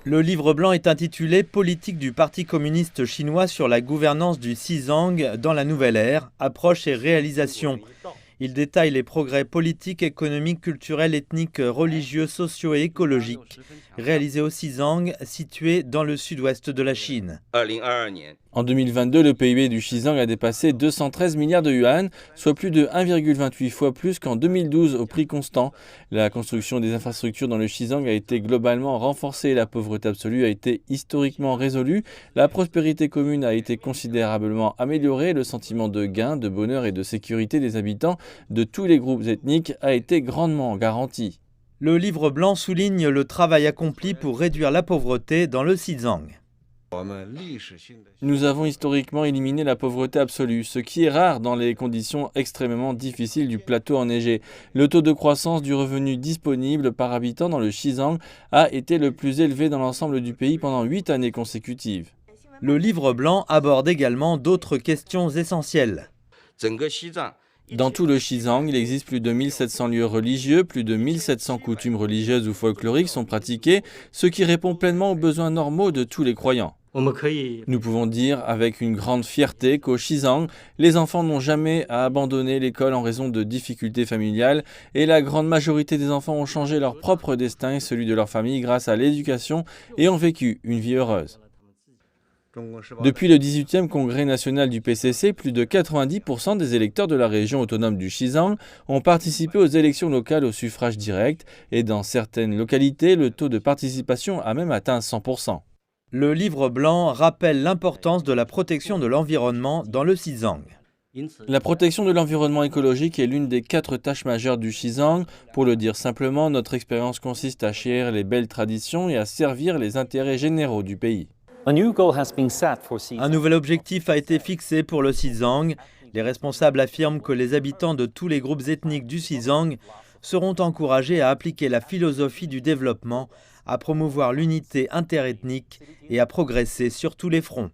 Le livre blanc est intitulé « Politique du Parti communiste chinois sur la gouvernance du Xizang dans la nouvelle ère, approche et réalisation ». Il détaille les progrès politiques, économiques, culturels, ethniques, religieux, sociaux et écologiques réalisés au Xizang, situé dans le sud-ouest de la Chine. En 2022, le PIB du Xizang a dépassé 213 milliards de yuan, soit plus de 1,28 fois plus qu'en 2012 au prix constant. La construction des infrastructures dans le Xizang a été globalement renforcée, la pauvreté absolue a été historiquement résolue, la prospérité commune a été considérablement améliorée, le sentiment de gain, de bonheur et de sécurité des habitants de tous les groupes ethniques a été grandement garanti. Le livre blanc souligne le travail accompli pour réduire la pauvreté dans le Xizang. Nous avons historiquement éliminé la pauvreté absolue, ce qui est rare dans les conditions extrêmement difficiles du plateau enneigé. Le taux de croissance du revenu disponible par habitant dans le Xizang a été le plus élevé dans l'ensemble du pays pendant 8 années consécutives. Le livre blanc aborde également d'autres questions essentielles. Dans tout le Xizang, il existe plus de 1700 lieux religieux, plus de 1700 coutumes religieuses ou folkloriques sont pratiquées, ce qui répond pleinement aux besoins normaux de tous les croyants. Nous pouvons dire avec une grande fierté qu'au Xizang, les enfants n'ont jamais à abandonner l'école en raison de difficultés familiales et la grande majorité des enfants ont changé leur propre destin et celui de leur famille grâce à l'éducation et ont vécu une vie heureuse. Depuis le 18e congrès national du PCC, plus de 90% des électeurs de la région autonome du Xizang ont participé aux élections locales au suffrage direct et dans certaines localités, le taux de participation a même atteint 100%. Le livre blanc rappelle l'importance de la protection de l'environnement dans le Xizang. La protection de l'environnement écologique est l'une des 4 tâches majeures du Xizang. Pour le dire simplement, notre expérience consiste à chérir les belles traditions et à servir les intérêts généraux du pays. Un nouvel objectif a été fixé pour le Xizang. Les responsables affirment que les habitants de tous les groupes ethniques du Xizang seront encouragés à appliquer la philosophie du développement, à promouvoir l'unité interethnique et à progresser sur tous les fronts.